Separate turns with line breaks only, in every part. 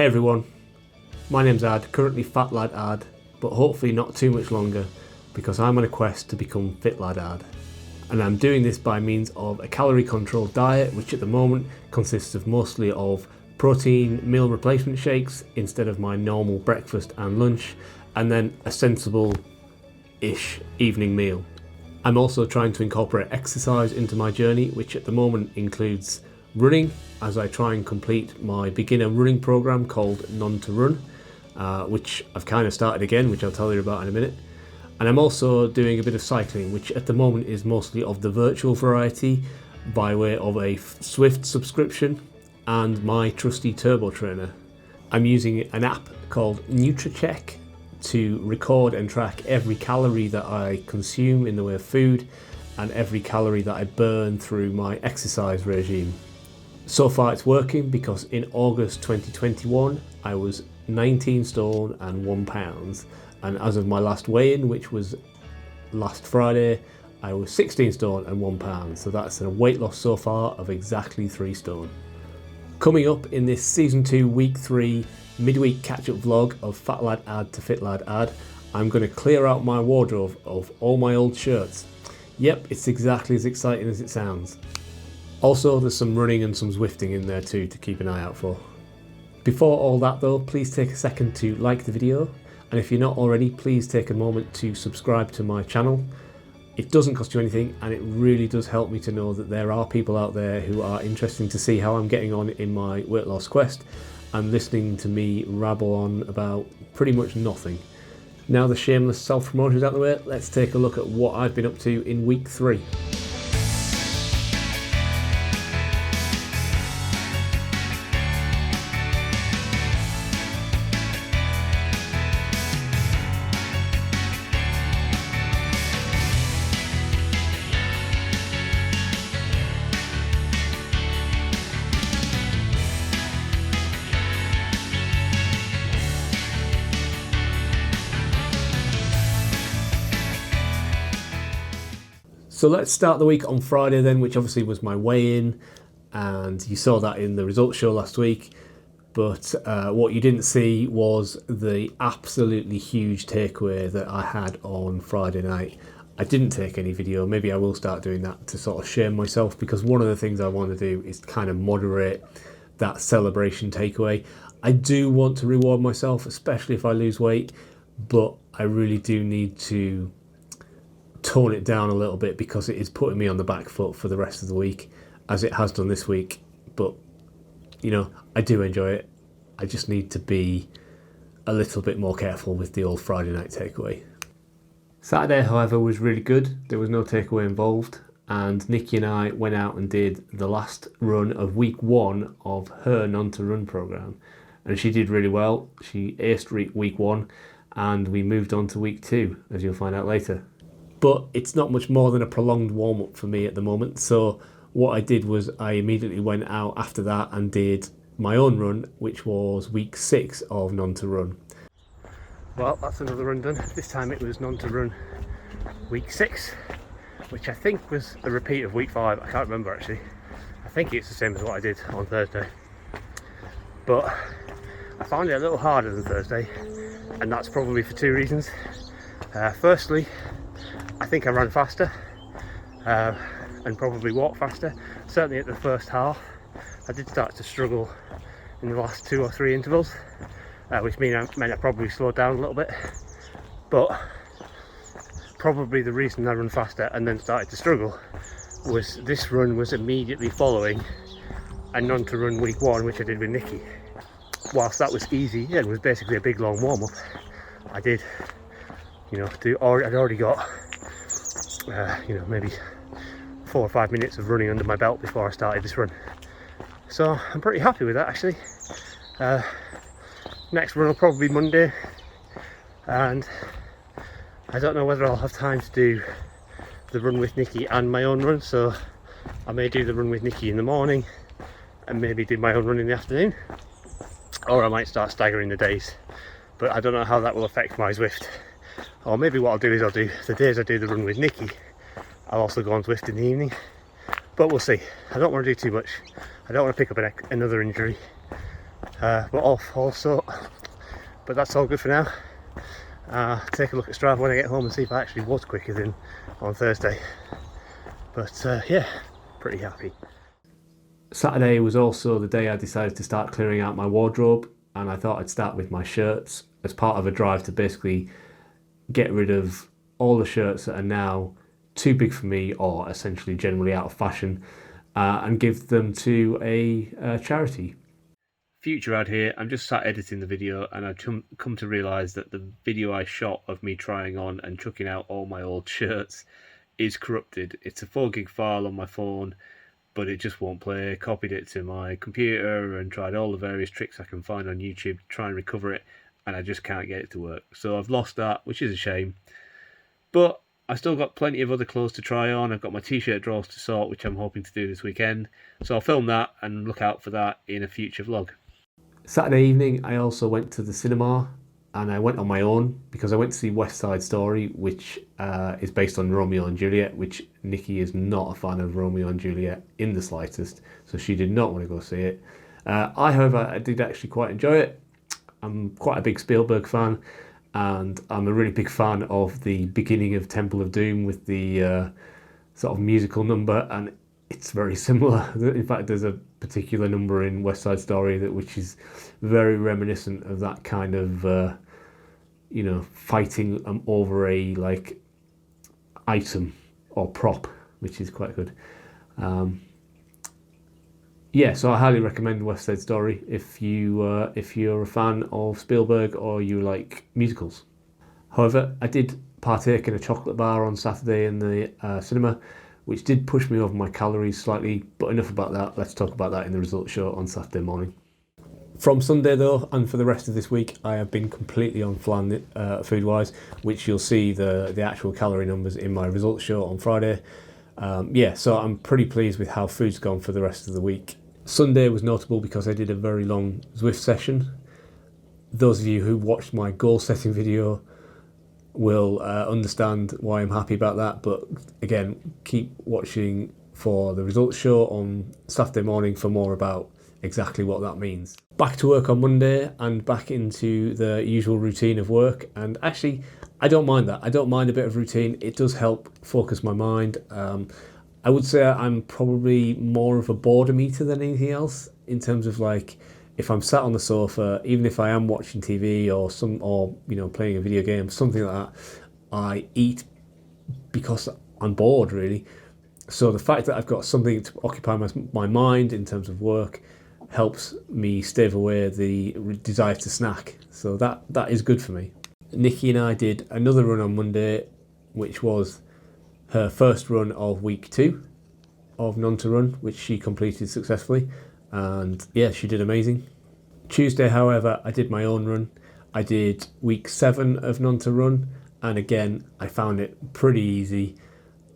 Hey everyone, my name's Ad, currently Fat Lad Ad, but hopefully not too much longer because I'm on a quest to become Fit Lad Ad. And I'm doing this by means of a calorie controlled diet, which at the moment consists of mostly of protein meal replacement shakes instead of my normal breakfast and lunch, and then a sensible-ish evening meal. I'm also trying to incorporate exercise into my journey, which at the moment includes running, as I try and complete my beginner running program called None to Run, which I've kind of started again, which I'll tell you about in a minute. And I'm also doing a bit of cycling, which at the moment is mostly of the virtual variety by way of a Zwift subscription and my trusty turbo trainer. I'm using an app called NutriCheck to record and track every calorie that I consume in the way of food and every calorie that I burn through my exercise regime. So far it's working because in August 2021 I was 19 stone and 1 pound, and as of my last weigh-in, which was last Friday, I was 16 stone and 1 pound, so that's a weight loss so far of exactly 3 stone. Coming up in this season 2 week 3 midweek catch-up vlog of Fat Lad Ad to Fit Lad Ad, I'm going to clear out my wardrobe of all my old shirts. Yep, it's exactly as exciting as it sounds. Also, there's some running and some Zwifting in there too to keep an eye out for. Before all that though, please take a second to like the video, and if you're not already, please take a moment to subscribe to my channel. It doesn't cost you anything, and it really does help me to know that there are people out there who are interested to see how I'm getting on in my weight loss quest and listening to me rabble on about pretty much nothing. Now the shameless self-promotion is out of the way, let's take a look at what I've been up to in week 3. So let's start the week on Friday then, which obviously was my weigh-in, and you saw that in the results show last week. But what you didn't see was the absolutely huge takeaway that I had on Friday night. I didn't take any video. Maybe I will start doing that to sort of shame myself, because one of the things I want to do is kind of moderate that celebration takeaway. I do want to reward myself, especially if I lose weight, but I really do need to tone it down a little bit because it is putting me on the back foot for the rest of the week, as it has done this week. But you know, I do enjoy it. I just need to be a little bit more careful with the old Friday night takeaway. Saturday, however, was really good. There was no takeaway involved, and Nikki and I went out and did the last run of week 1 of her None to Run program, and she did really well. She aced week 1, and we moved on to week 2, as you'll find out later. But it's not much more than a prolonged warm-up for me at the moment. So what I did was I immediately went out after that and did my own run, which was week 6 of None to Run. Well, that's another run done. This time it was None to Run week 6, which I think was a repeat of week 5. I can't remember actually. I think it's the same as what I did on Thursday. But I found it a little harder than Thursday, and that's probably for 2 reasons. Firstly, I think I ran faster and probably walked faster. Certainly at the first half, I did start to struggle in the last 2 or 3 intervals, which meant I probably slowed down a little bit. But probably the reason I run faster and then started to struggle was this run was immediately following a None to Run week 1, which I did with Nikki. Whilst that was easy and was basically a big long warm-up, I did, I'd already got maybe 4 or 5 minutes of running under my belt before I started this run. So I'm pretty happy with that actually. Next run will probably be Monday, and I don't know whether I'll have time to do the run with Nikki and my own run, so I may do the run with Nikki in the morning and maybe do my own run in the afternoon, or I might start staggering the days, but I don't know how that will affect my Zwift. Or maybe what I'll do is I'll do the days I do the run with Nikki, I'll also go on Zwift in the evening, but we'll see. I don't want to do too much. I don't want to pick up another injury, but off also. But that's all good for now. Take a look at Strava when I get home and see if I actually was quicker than on Thursday. But yeah, pretty happy. Saturday was also the day I decided to start clearing out my wardrobe, and I thought I'd start with my shirts as part of a drive to basically get rid of all the shirts that are now too big for me or essentially generally out of fashion, and give them to a charity. Future ad here. I'm just sat editing the video, and I've come to realise that the video I shot of me trying on and chucking out all my old shirts is corrupted. It's a 4 gig file on my phone, but it just won't play. Copied it to my computer and tried all the various tricks I can find on YouTube to try and recover it, and I just can't get it to work. So I've lost that, which is a shame. But I still got plenty of other clothes to try on. I've got my t-shirt drawers to sort, which I'm hoping to do this weekend. So I'll film that and look out for that in a future vlog. Saturday evening, I also went to the cinema, and I went on my own because I went to see West Side Story, which is based on Romeo and Juliet, which Nikki is not a fan of Romeo and Juliet in the slightest, so she did not want to go see it. However, I did actually quite enjoy it. I'm quite a big Spielberg fan, and I'm a really big fan of the beginning of Temple of Doom with the sort of musical number, and it's very similar. In fact, there's a particular number in West Side Story which is very reminiscent of that kind of fighting over a item or prop, which is quite good. Yeah, so I highly recommend West Side Story if you're a fan of Spielberg or you like musicals. However, I did partake in a chocolate bar on Saturday in the cinema, which did push me over my calories slightly, but enough about that. Let's talk about that in the results show on Saturday morning. From Sunday though, and for the rest of this week, I have been completely on flan food-wise, which you'll see the actual calorie numbers in my results show on Friday. Yeah, so I'm pretty pleased with how food's gone for the rest of the week. Sunday was notable because I did a very long Zwift session. Those of you who watched my goal setting video will understand why I'm happy about that, but again, keep watching for the results show on Saturday morning for more about exactly what that means. Back to work on Monday and back into the usual routine of work, and actually I don't mind that. I don't mind a bit of routine. It does help focus my mind. I would say I'm probably more of a boredom eater than anything else, in terms of if I'm sat on the sofa, even if I am watching TV or playing a video game, something like that, I eat because I'm bored really. So the fact that I've got something to occupy my mind in terms of work helps me stave away the desire to snack. So that is good for me. Nikki and I did another run on Monday, which was her first run of week 2 of None to Run, which she completed successfully, and yeah, she did amazing. Tuesday, however, I did my own run. I did week 7 of None to Run, and again, I found it pretty easy.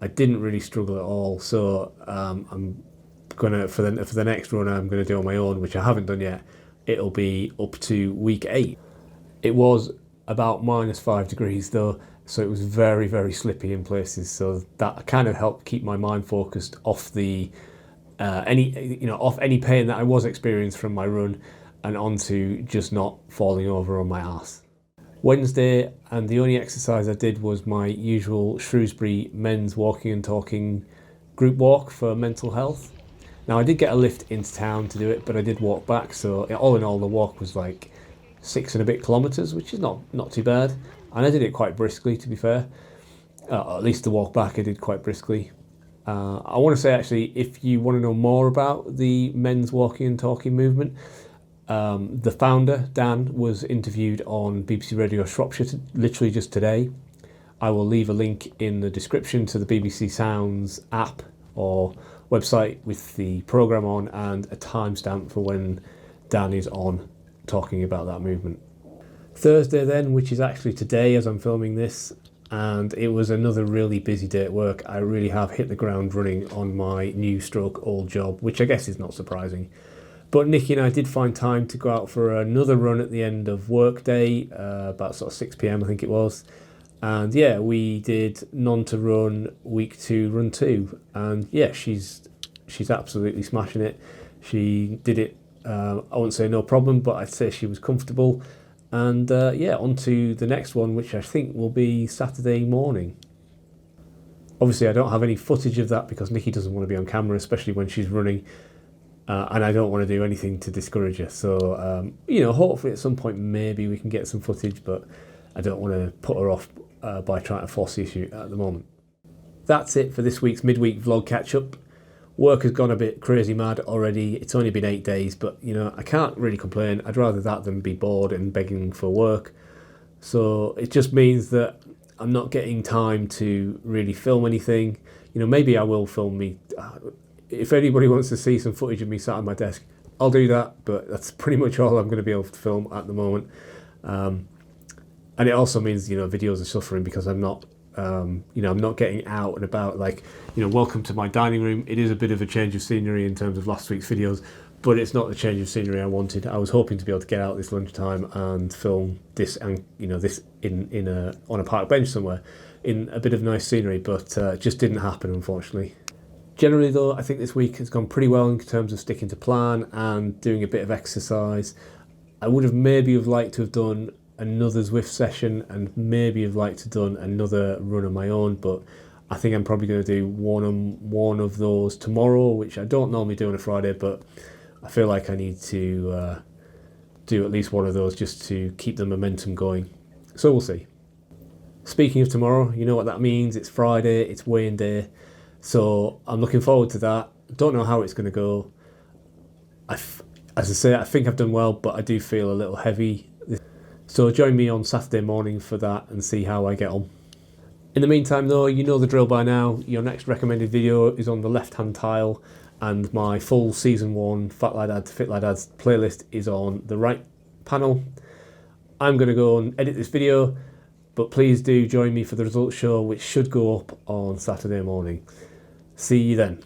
I didn't really struggle at all, so I'm gonna for the next run I'm gonna do on my own, which I haven't done yet. It'll be up to week 8. It was about -5 degrees though, so it was very, very slippy in places, so that kind of helped keep my mind focused off off any pain that I was experiencing from my run, and onto just not falling over on my ass. Wednesday, and the only exercise I did was my usual Shrewsbury men's walking and talking group walk for mental health. Now I did get a lift into town to do it, but I did walk back, so all in all the walk was 6 and a bit kilometres, which is not too bad, and I did it quite briskly, to be fair. At least the walk back I did quite briskly. I want to say actually, if you want to know more about the men's walking and talking movement, the founder, Dan, was interviewed on BBC Radio Shropshire literally just today. I will leave a link in the description to the BBC Sounds app or website with the programme on, and a timestamp for when Dan is on talking about that movement. Thursday then, which is actually today as I'm filming this, and it was another really busy day at work. I really have hit the ground running on my new stroke old job, which I guess is not surprising. But Nikki and I did find time to go out for another run at the end of work day, about sort of 6 p.m. I think it was. And yeah, we did None to Run week 2, run 2. And yeah, she's absolutely smashing it. She did it I wouldn't say no problem, but I'd say she was comfortable. And yeah, on to the next one, which I think will be Saturday morning. Obviously, I don't have any footage of that because Nikki doesn't want to be on camera, especially when she's running. And I don't want to do anything to discourage her. So, you know, hopefully at some point maybe we can get some footage, but I don't want to put her off by trying to force the issue at the moment. That's it for this week's midweek vlog catch-up. Work has gone a bit crazy mad already. It's only been 8 days, but, you know, I can't really complain. I'd rather that than be bored and begging for work. So it just means that I'm not getting time to really film anything. You know, maybe I will film me. If anybody wants to see some footage of me sat on my desk, I'll do that, but that's pretty much all I'm going to be able to film at the moment. And it also means, you know, videos are suffering because I'm not, you know, I'm not getting out and about. Like, you know, welcome to my dining room. It is a bit of a change of scenery in terms of last week's videos, but it's not the change of scenery I wanted. I was hoping to be able to get out this lunchtime and film this, and you know, this on a park bench somewhere in a bit of nice scenery, but it just didn't happen, unfortunately. Generally though, I think this week has gone pretty well in terms of sticking to plan and doing a bit of exercise. I would have maybe liked to have done another Zwift session and maybe have liked to have done another run on my own, but I think I'm probably going to do one of those tomorrow, which I don't normally do on a Friday, but I feel like I need to do at least one of those just to keep the momentum going. So we'll see. Speaking of tomorrow, you know what that means. It's Friday, it's weigh-in day. So I'm looking forward to that. Don't know how it's going to go. As I say, I think I've done well, but I do feel a little heavy. So join me on Saturday morning for that and see how I get on. In the meantime though, you know the drill by now. Your next recommended video is on the left-hand tile, and my full season 1 Fat Lad Ads, Fit Lad Ads playlist is on the right panel. I'm going to go and edit this video, but please do join me for the results show, which should go up on Saturday morning. See you then.